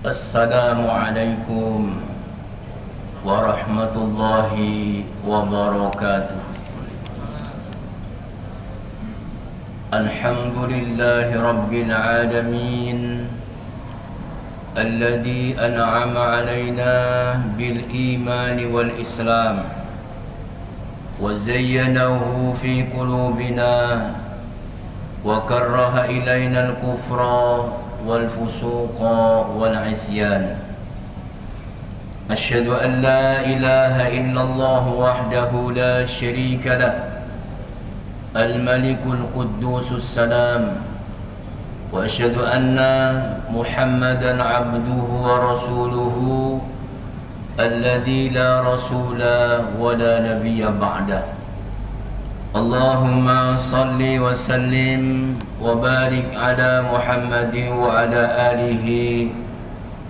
Assalamualaikum warahmatullahi wabarakatuh. Alhamdulillahi rabbil alamin alladhi an'ama alaina bil imani wal islam wa zayyanahu fi qulubina wa karraha ilaina al kufra والفسوق والعصيان أشهد أن لا إله إلا الله وحده لا شريك له الملك القدوس السلام وأشهد أن محمدا عبده ورسوله الذي لا رسول ولا نبي بعده اللهم صل وسلم وبارك على محمد وعلى آله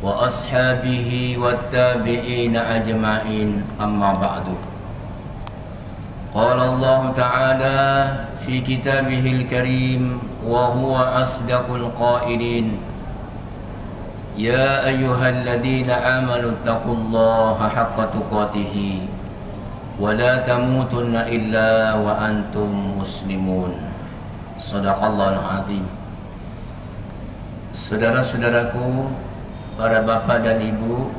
وأصحابه والتابعين أجمعين أما بعد قال الله تعالى في كتابه الكريم وهو أصدق القائلين يا أيها الذين آمنوا اتقوا الله حق تقاته ولا تموتن إلا وأنتم مسلمون. Shadaqallahul azim. Saudara-saudaraku, para bapak dan ibu,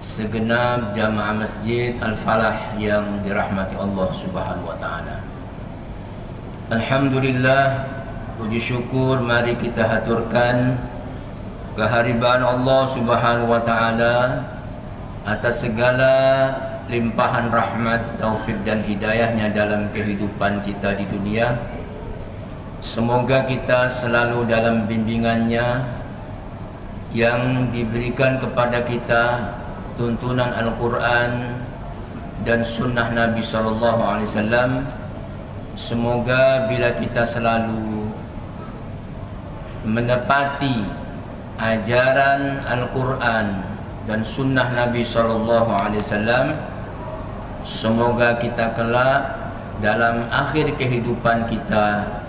segenap jamaah Masjid Al-Falah yang dirahmati Allah Subhanahu wa taala. Alhamdulillah, puji syukur mari kita haturkan kehadiran Allah Subhanahu wa taala atas segala limpahan rahmat, taufik dan hidayahnya dalam kehidupan kita di dunia. Semoga kita selalu dalam bimbingannya yang diberikan kepada kita tuntunan Al-Quran dan sunnah Nabi SAW. Semoga bila kita selalu menepati ajaran Al-Quran dan sunnah Nabi SAW, semoga kita kelak dalam akhir kehidupan kita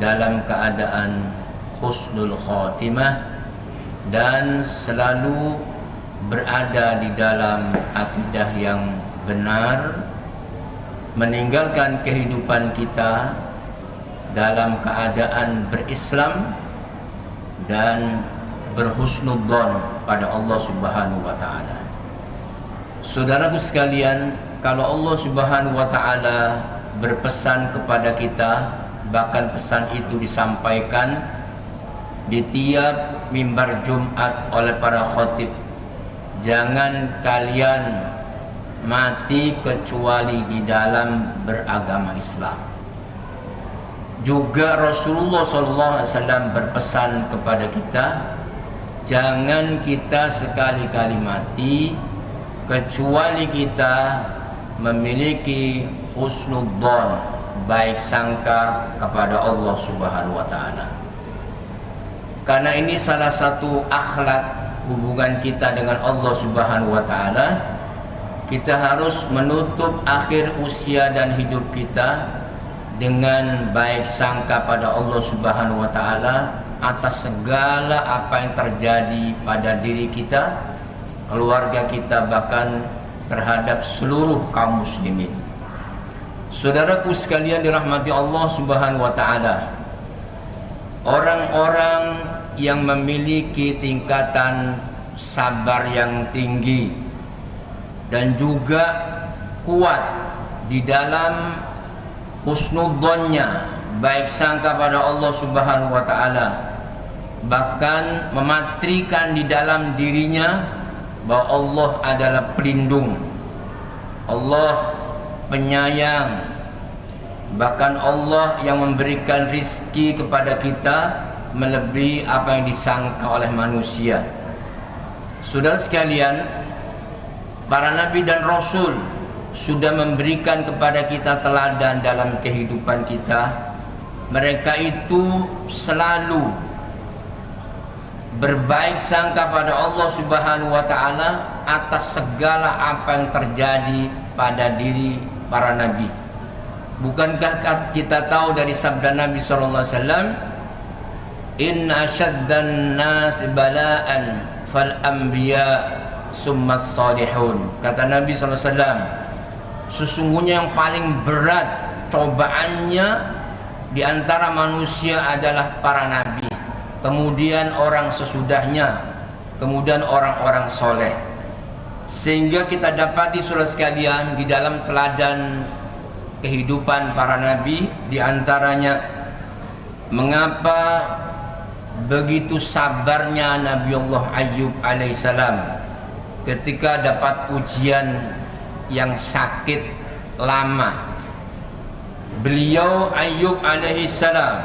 dalam keadaan husnul khatimah dan selalu berada di dalam akidah yang benar, meninggalkan kehidupan kita dalam keadaan berislam dan berhusnudzon pada Allah Subhanahu wa taala. Saudaraku sekalian, kalau Allah Subhanahu wa taala berpesan kepada kita, bahkan pesan itu disampaikan di tiap mimbar Jumat oleh para khatib, jangan kalian mati kecuali di dalam beragama Islam. Juga Rasulullah SAW berpesan kepada kita, jangan kita sekali-kali mati kecuali kita memiliki husnudzon, baik sangka kepada Allah Subhanahu wa taala. Karena ini salah satu akhlak hubungan kita dengan Allah Subhanahu wa taala. Kita harus menutup akhir usia dan hidup kita dengan baik sangka pada Allah Subhanahu wa taala atas segala apa yang terjadi pada diri kita, keluarga kita, bahkan terhadap seluruh kaum muslimin. Saudaraku sekalian dirahmati Allah Subhanahu wa taala, orang-orang yang memiliki tingkatan sabar yang tinggi dan juga kuat di dalam husnudzonnya, baik sangka pada Allah Subhanahu wa taala, bahkan mematrikan di dalam dirinya bahwa Allah adalah pelindung, Allah penyayang, bahkan Allah yang memberikan rizki kepada kita melebihi apa yang disangka oleh manusia. Saudara sekalian, para nabi dan rasul sudah memberikan kepada kita teladan dalam kehidupan kita. Mereka itu selalu berbaik sangka pada Allah Subhanahu wa taala atas segala apa yang terjadi pada diri para nabi. Bukankah kita tahu dari sabda Nabi sallallahu alaihi wasallam, "Inna asyaddan nas bala'an fal anbiya summas salihun. Kata Nabi SAW, sesungguhnya yang paling berat cobaannya di antara manusia adalah para nabi, kemudian orang sesudahnya, kemudian orang-orang soleh. Sehingga kita dapati saudara sekalian, di dalam teladan kehidupan para nabi, di antaranya mengapa begitu sabarnya Nabi Allah Ayyub alaihissalam ketika dapat ujian yang sakit lama. Beliau Ayyub alaihissalam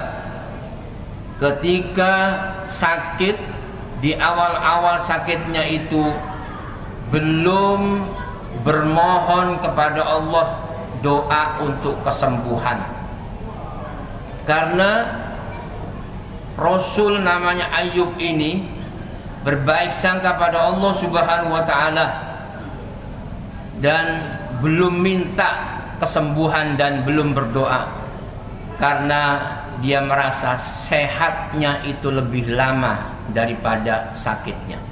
ketika sakit, di awal-awal sakitnya itu belum bermohon kepada Allah doa untuk kesembuhan, karena Rasul namanya Ayyub ini berbaik sangka pada Allah Subhanahu wa taala dan belum minta kesembuhan dan belum berdoa, karena dia merasa sehatnya itu lebih lama daripada sakitnya.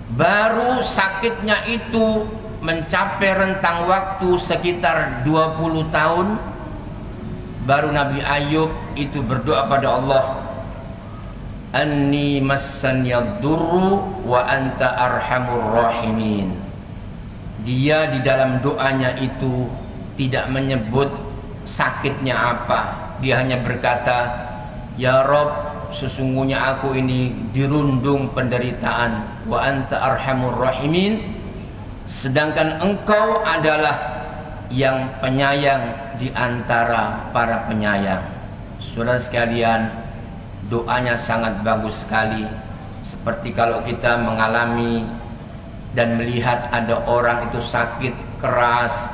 Baru sakitnya itu mencapai rentang waktu sekitar 20 tahun, baru Nabi Ayyub itu berdoa pada Allah, anni massanyadurru wa anta arhamur rahimin. Dia di dalam doanya itu tidak menyebut sakitnya apa, dia hanya berkata, ya Rob, sesungguhnya aku ini dirundung penderitaan, wa anta arhamur rahimin, sedangkan engkau adalah yang penyayang di antara para penyayang. Saudara sekalian, doanya sangat bagus sekali. Seperti kalau kita mengalami dan melihat ada orang itu sakit keras,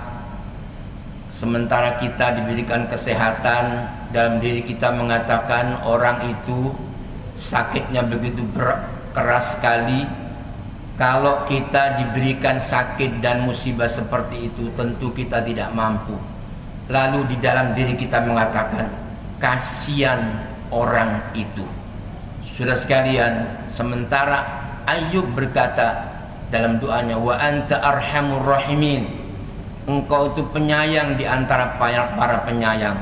sementara kita diberikan kesehatan, dalam diri kita mengatakan orang itu sakitnya begitu keras sekali. Kalau kita diberikan sakit dan musibah seperti itu, tentu kita tidak mampu. Lalu di dalam diri kita mengatakan, kasihan orang itu. Sudah sekalian, sementara Ayyub berkata dalam doanya, wa anta arhamur rahimin, engkau itu penyayang di antara para penyayang.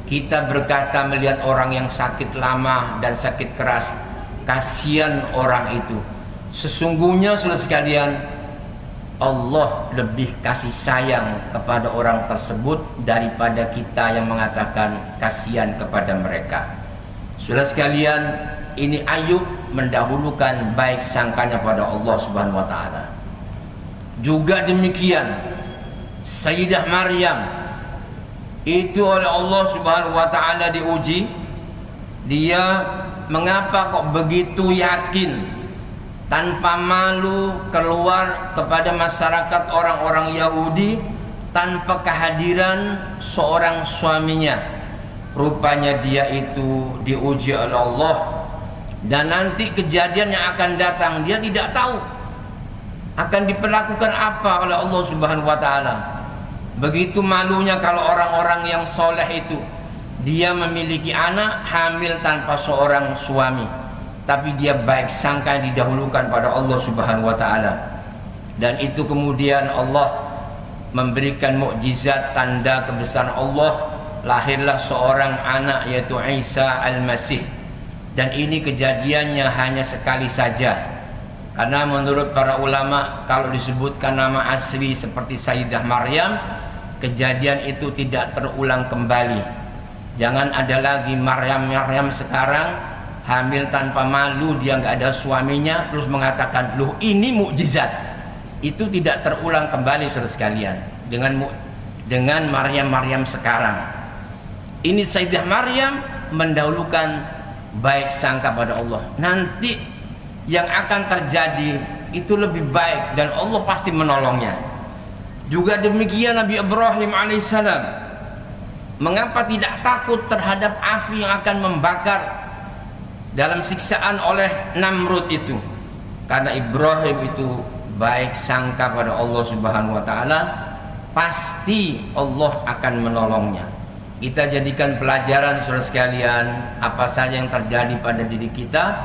Kita berkata melihat orang yang sakit lama dan sakit keras, kasihan orang itu. Sesungguhnya saudara sekalian, Allah lebih kasih sayang kepada orang tersebut daripada kita yang mengatakan kasihan kepada mereka. Saudara sekalian, ini Ayyub mendahulukan baik sangkanya pada Allah Subhanahu wa taala. Juga demikian Sayyidah Maryam itu oleh Allah Subhanahu wa taala diuji. Dia mengapa kok begitu yakin tanpa malu keluar kepada masyarakat orang-orang Yahudi tanpa kehadiran seorang suaminya. Rupanya dia itu diuji oleh Allah, dan nanti kejadian yang akan datang dia tidak tahu akan diperlakukan apa oleh Allah Subhanahu wa taala. Begitu malunya kalau orang-orang yang soleh itu dia memiliki anak hamil tanpa seorang suami, tapi dia baik sangka didahulukan pada Allah Subhanahu wa taala. Dan itu kemudian Allah memberikan mukjizat tanda kebesaran Allah, lahirlah seorang anak yaitu Isa Al-Masih. Dan ini kejadiannya hanya sekali saja, karena menurut para ulama kalau disebutkan nama asli seperti Sayyidah Maryam, kejadian itu tidak terulang kembali. Jangan ada lagi Maryam sekarang hamil tanpa malu, dia nggak ada suaminya terus mengatakan, loh ini mukjizat. Itu tidak terulang kembali saudara sekalian dengan Maryam sekarang. Ini Sayyidah Maryam mendahulukan baik sangka pada Allah. Nanti yang akan terjadi itu lebih baik dan Allah pasti menolongnya. Juga demikian Nabi Ibrahim alaihissalam, mengapa tidak takut terhadap api yang akan membakar dalam siksaan oleh Namrud itu? Karena Ibrahim itu baik sangka pada Allah Subhanahu wa taala, pasti Allah akan menolongnya. Kita jadikan pelajaran saudara sekalian, apa saja yang terjadi pada diri kita,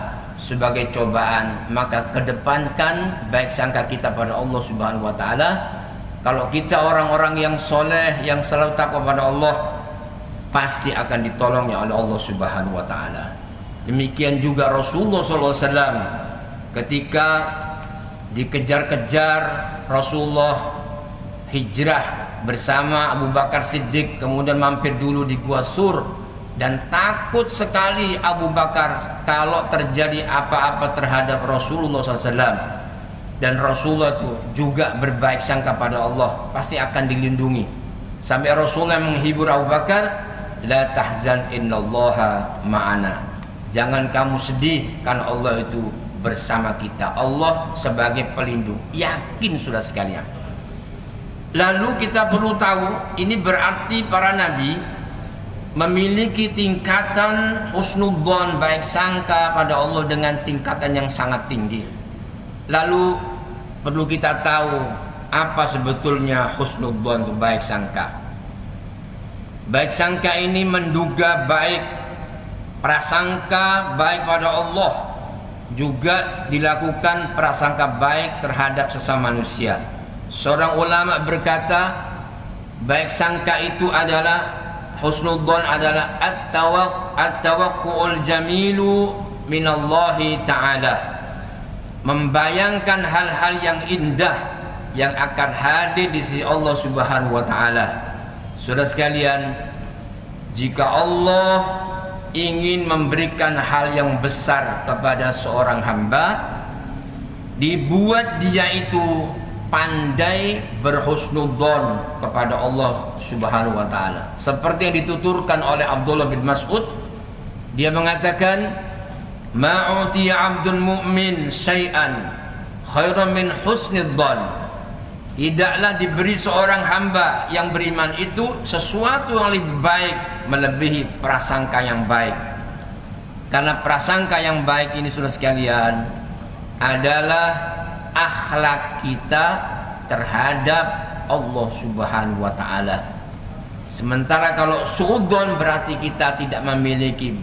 sebagai cobaan, maka kedepankan baik sangka kita pada Allah Subhanahu wa taala. Kalau kita orang-orang yang soleh, yang selalu takwa pada Allah, pasti akan ditolongnya oleh Allah Subhanahu wa taala. Demikian juga Rasulullah SAW ketika dikejar-kejar, Rasulullah hijrah bersama Abu Bakar Siddiq, kemudian mampir dulu di Gua Sur, dan takut sekali Abu Bakar kalau terjadi apa-apa terhadap Rasulullah SAW. Dan Rasulullah itu juga berbaik sangka pada Allah, pasti akan dilindungi. Sampai Rasulullah menghibur Abu Bakar, la tahzan innallaha ma'ana. Jangan kamu sedih, karena Allah itu bersama kita. Allah sebagai pelindung. Yakin sudah sekalian. Lalu kita perlu tahu, ini berarti para nabi memiliki tingkatan husnudzon, baik sangka pada Allah dengan tingkatan yang sangat tinggi. Lalu perlu kita tahu apa sebetulnya husnudzon itu, baik sangka. Baik sangka ini menduga baik, prasangka baik pada Allah, juga dilakukan prasangka baik terhadap sesama manusia. Seorang ulama berkata, baik sangka itu adalah, husnudzon adalah at-tawakku'ul jamilu minallahi ta'ala, membayangkan hal-hal yang indah yang akan hadir di sisi Allah Subhanahu wa taala. Saudara sekalian, jika Allah ingin memberikan hal yang besar kepada seorang hamba, dibuat dia itu pandai berhusnudzon kepada Allah Subhanahu wa taala. Seperti yang dituturkan oleh Abdullah bin Mas'ud, dia mengatakan, ma'utiya 'abdun mu'min syai'an khairan min husnidzan. Tidaklah diberi seorang hamba yang beriman itu sesuatu yang lebih baik melebihi prasangka yang baik. Karena prasangka yang baik ini, saudara sekalian, adalah akhlak kita terhadap Allah Subhanahu wa taala. Sementara kalau suudzon berarti kita tidak memiliki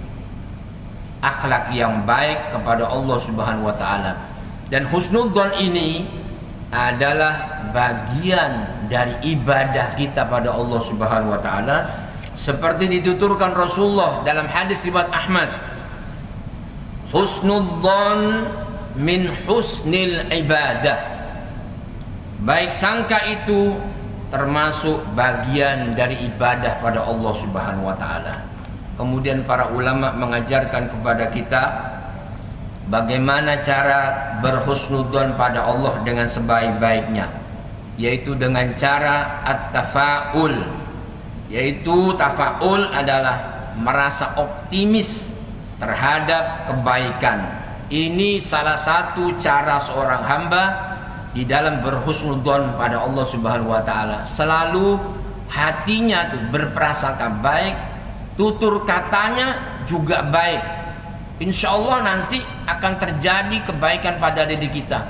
akhlak yang baik kepada Allah Subhanahu wa taala. Dan husnudzon ini adalah bagian dari ibadah kita pada Allah Subhanahu wa taala, seperti dituturkan Rasulullah dalam hadis riwayat Ahmad, husnudzon min husnil ibadah. Baik sangka itu termasuk bagian dari ibadah pada Allah Subhanahu wa taala. Kemudian para ulama mengajarkan kepada kita bagaimana cara berhusnudzon pada Allah dengan sebaik-baiknya, yaitu dengan cara at-tafa'ul. Yaitu tafa'ul adalah merasa optimis terhadap kebaikan. Ini salah satu cara seorang hamba di dalam berhusnudzon pada Allah Subhanahu wa taala. Selalu hatinya tuh berprasangka baik, tutur katanya juga baik. Insya Allah nanti akan terjadi kebaikan pada diri kita.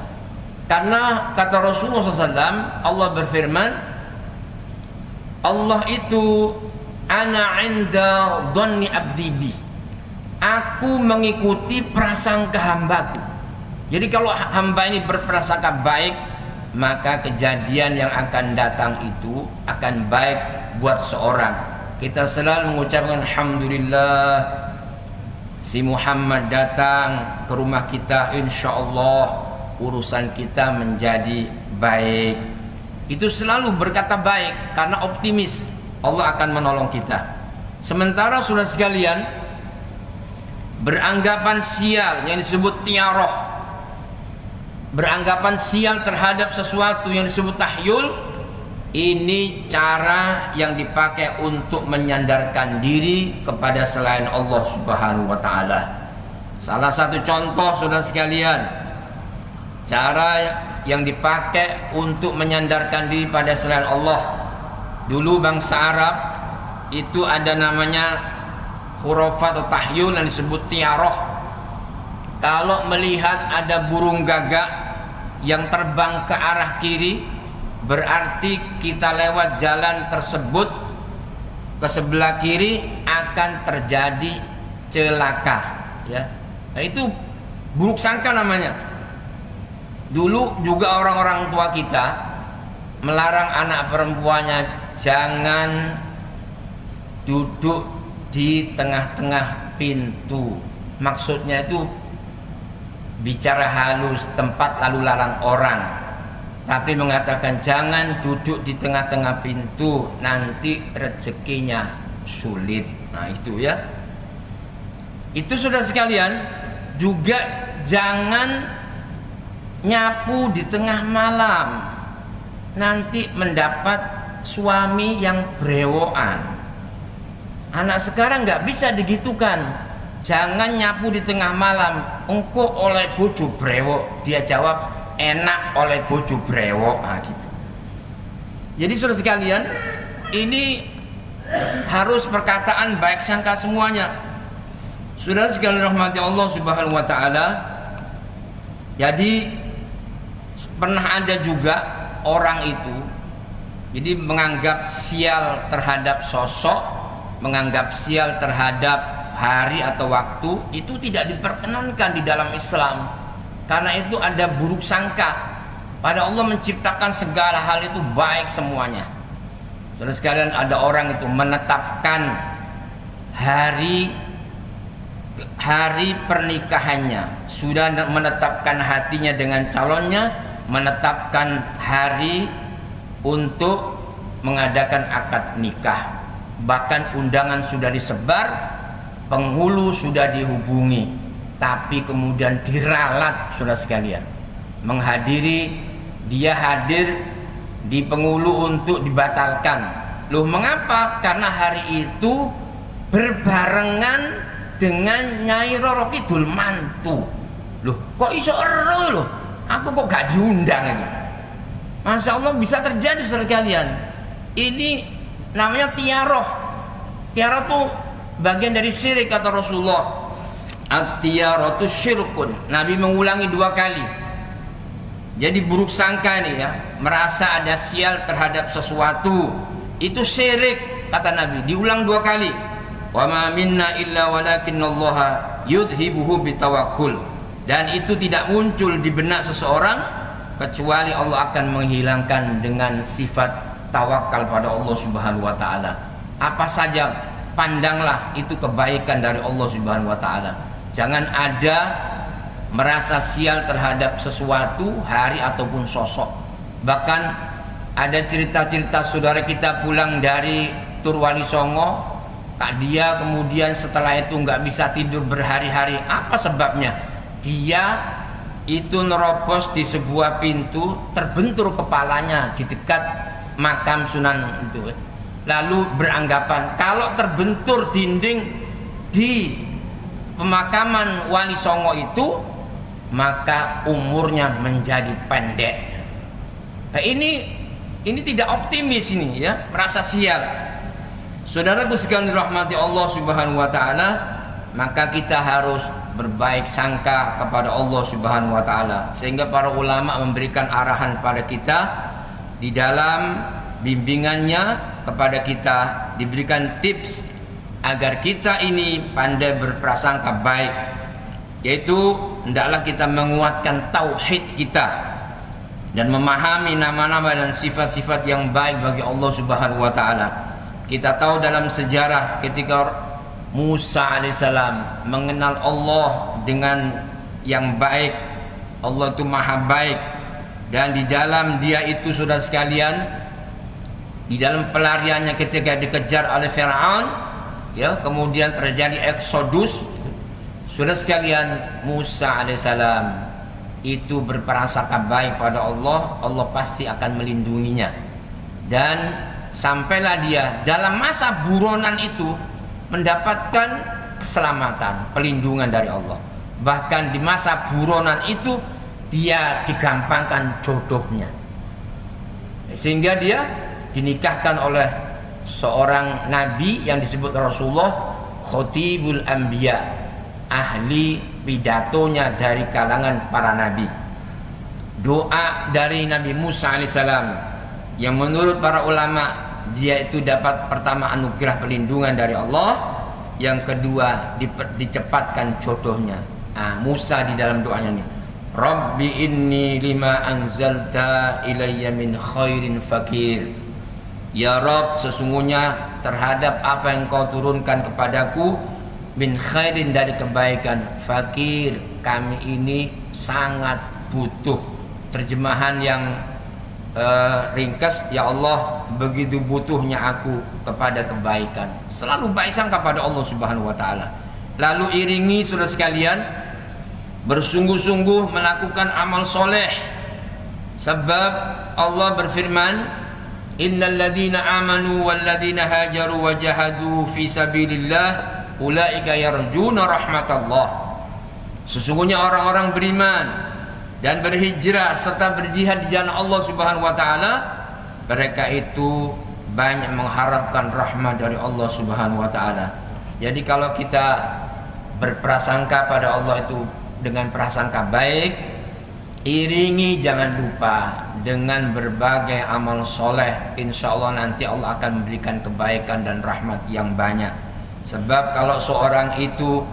Karena kata Rasulullah SAW, Allah berfirman, Allah itu ana 'inda dhanni abdi bi. Aku mengikuti prasangka hambaku. Jadi kalau hamba ini berprasangka baik, maka kejadian yang akan datang itu akan baik buat seorang. Kita selalu mengucapkan alhamdulillah, si Muhammad datang ke rumah kita, insya Allah urusan kita menjadi baik. Itu selalu berkata baik karena optimis Allah akan menolong kita. Sementara saudara sekalian, beranggapan sial yang disebut tiaroh, beranggapan sial terhadap sesuatu yang disebut tahyul, ini cara yang dipakai untuk menyandarkan diri kepada selain Allah Subhanahu wa taala. Salah satu contoh saudara sekalian, cara yang dipakai untuk menyandarkan diri pada selain Allah. Dulu bangsa Arab itu ada namanya khurafat atau tahyul yang disebut tiaroh. Kalau melihat ada burung gagak yang terbang ke arah kiri, berarti kita lewat jalan tersebut ke sebelah kiri akan terjadi celaka, ya. Nah, itu Buruk sangka namanya. Dulu juga orang-orang tua kita melarang anak perempuannya jangan duduk di tengah-tengah pintu. Maksudnya itu bicara halus, tempat lalu lalang orang. Tapi mengatakan jangan duduk di tengah-tengah pintu, nanti rezekinya sulit. Nah itu ya. Itu sudah sekalian. Juga jangan nyapu di tengah malam, nanti mendapat suami yang brewokan. Anak sekarang nggak bisa digitukan. Jangan nyapu di tengah malam, engko oleh bojo brewok. Dia jawab enak oleh bojo brewok. Nah, gitu. Jadi saudara sekalian, ini harus perkataan baik sangka semuanya. Saudara sekalian rahmati Allah Subhanahu wa taala. Jadi pernah ada juga orang itu jadi menganggap sial terhadap sosok, menganggap sial terhadap hari atau waktu, itu tidak diperkenankan di dalam Islam. Karena itu ada buruk sangka. Pada Allah menciptakan segala hal itu baik semuanya. Saudara sekalian, ada orang itu menetapkan hari pernikahannya, sudah menetapkan hatinya dengan calonnya, menetapkan hari untuk mengadakan akad nikah. Bahkan undangan sudah disebar, penghulu sudah dihubungi, tapi kemudian diralat saudara sekalian. Dia hadir di penghulu untuk dibatalkan. Loh mengapa? Karena hari itu berbarengan dengan Nyai Roro Kidul mantu. Loh kok iso ero loh? Aku kok gak diundang ini. Masya Allah, bisa terjadi saudara sekalian. Ini namanya tiaroh. Tiaroh itu bagian dari syirik kata Rasulullah. At-tiaratu syirkun. Nabi mengulangi 2 kali. Jadi buruk sangka ini ya, merasa ada sial terhadap sesuatu, itu syirik kata Nabi. Diulang 2 kali. Wa ma minna illa walakinallaha yudhibuhu bitawakkul. Dan itu tidak muncul di benak seseorang kecuali Allah akan menghilangkan dengan sifat tawakal pada Allah Subhanahu wa taala. Apa saja pandanglah itu kebaikan dari Allah Subhanahu wa taala. Jangan ada merasa sial terhadap sesuatu, hari ataupun sosok. Bahkan ada cerita-cerita saudara kita pulang dari tur Wali Songo, Kak dia kemudian setelah itu nggak bisa tidur berhari-hari. Apa sebabnya? Dia itu nerobos di sebuah pintu, terbentur kepalanya di dekat makam Sunan itu. Lalu beranggapan kalau terbentur dinding di pemakaman Wali Songo itu, maka umurnya menjadi pendek. Nah, ini tidak optimis ini ya, merasa sial. Saudaraku sekalian dirahmati Allah Subhanahu wa taala, maka kita harus berbaik sangka kepada Allah Subhanahu wa taala, sehingga para ulama memberikan arahan pada kita di dalam bimbingannya kepada kita, diberikan tips agar kita ini pandai berprasangka baik, yaitu hendaklah kita menguatkan tauhid kita dan memahami nama-nama dan sifat-sifat yang baik bagi Allah Subhanahu wa taala. Kita tahu dalam sejarah ketika Musa alaihissalam mengenal Allah dengan yang baik, Allah itu maha baik, dan di dalam dia itu saudara sekalian, di dalam pelariannya ketika dikejar oleh Firaun, ya, kemudian terjadi eksodus. Saudara sekalian, Musa alaihissalam itu berprasangka baik pada Allah, Allah pasti akan melindunginya. Dan sampailah dia dalam masa buronan itu mendapatkan keselamatan, pelindungan dari Allah. Bahkan di masa buronan itu dia digampangkan jodohnya, sehingga dia dinikahkan oleh seorang nabi yang disebut Rasulullah, Khotibul Anbiya, ahli pidatonya dari kalangan para nabi. Doa dari Nabi Musa alaihissalam yang menurut para ulama dia itu dapat pertama anugerah pelindungan dari Allah, yang kedua dicepatkan jodohnya. Musa di dalam doanya ini, Rabbi inni lima anzalta ilayya min khairin fakir. Ya Rabb, sesungguhnya terhadap apa yang kau turunkan kepadaku, min khairin dari kebaikan, fakir, kami ini sangat butuh. Terjemahan yang ringkas, ya Allah, begitu butuhnya aku kepada kebaikan. Selalu baik sangka pada Allah Subhanahu wa taala. Lalu iringi saudara sekalian, bersungguh-sungguh melakukan amal soleh. Sebab Allah berfirman, innal ladzina amanu wal ladzina hajaru wa jahadu fi sabilillah ulaika yarjuna rahmatallah. Sesungguhnya orang-orang beriman dan berhijrah serta berjihad di jalan Allah Subhanahu wa taala, mereka itu banyak mengharapkan rahmat dari Allah Subhanahu wa taala. Jadi kalau kita berprasangka pada Allah itu dengan prasangka baik, iringi jangan lupa dengan berbagai amal soleh. Insya Allah nanti Allah akan memberikan kebaikan dan rahmat yang banyak. Sebab kalau seorang itu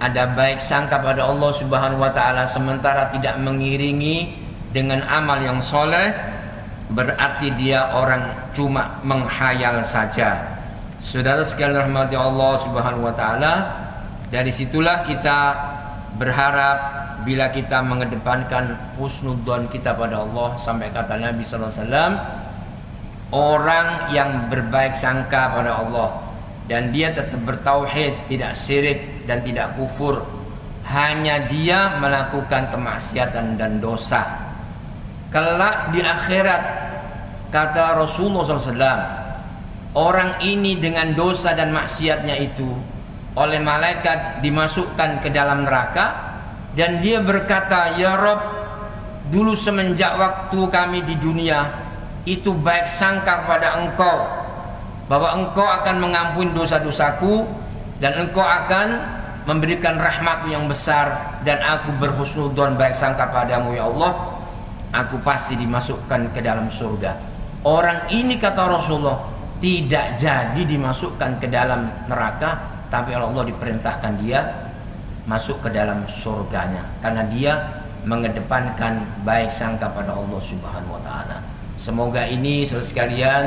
ada baik sangka pada Allah Subhanahu wa taala sementara tidak mengiringi dengan amal yang soleh, berarti dia orang cuma menghayal saja. Saudara sekalian rahmati Allah Subhanahu wa taala, dari situlah kita berharap bila kita mengedepankan husnudzon kita pada Allah, sampai kata Nabi sallallahu alaihi wasallam, orang yang berbaik sangka pada Allah dan dia tetap bertauhid, tidak syirik dan tidak kufur, hanya dia melakukan kemaksiatan dan dosa, kelak di akhirat, kata Rasulullah SAW, orang ini dengan dosa dan maksiatnya itu oleh malaikat dimasukkan ke dalam neraka, dan dia berkata, ya Rabb, dulu semenjak waktu kami di dunia itu baik sangka pada Engkau, bahwa Engkau akan mengampuni dosa-dosaku dan Engkau akan memberikan rahmat yang besar, dan aku berhusnudzon baik sangka padamu ya Allah, aku pasti dimasukkan ke dalam surga. Orang ini, kata Rasulullah, tidak jadi dimasukkan ke dalam neraka, tapi Allah diperintahkan dia masuk ke dalam surganya karena dia mengedepankan baik sangka pada Allah Subhanahu wa taala. Semoga ini saudara sekalian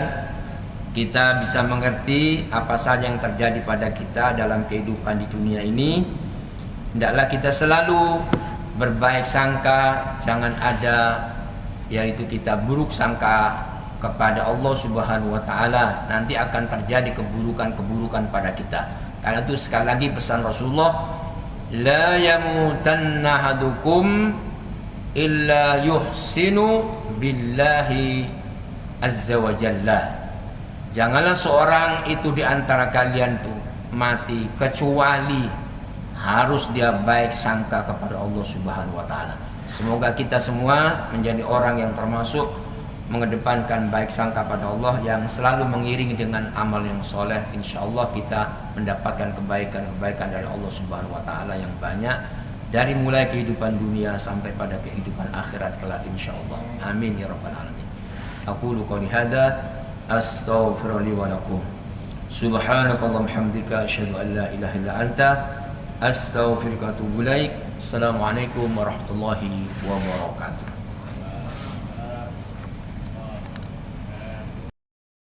kita bisa mengerti apa saja yang terjadi pada kita dalam kehidupan di dunia ini. Hendaklah kita selalu berbaik sangka, jangan ada yaitu kita buruk sangka kepada Allah Subhanahu wa taala. Nanti akan terjadi keburukan-keburukan pada kita. Karena itu sekali lagi pesan Rasulullah, la yamutanna hadukum illa yuhsinu billahi azza wa jalla. Janganlah seorang itu di antara kalian tuh mati kecuali harus dia baik sangka kepada Allah Subhanahu wa taala. Semoga kita semua menjadi orang yang termasuk mengedepankan baik sangka pada Allah, yang selalu mengiringi dengan amal yang soleh. Insyaallah kita mendapatkan kebaikan-kebaikan dari Allah Subhanahu wa taala yang banyak, dari mulai kehidupan dunia sampai pada kehidupan akhirat kelak insyaallah. Amin ya rabbal alamin. Aqulu qouli hadza astaghfirullahi wa lakum. Subhanakallahumma hamdika asyhadu an la ilaha illa anta astaghfiruka wa atubu ilaik. Assalamualaikum warahmatullahi wabarakatuh.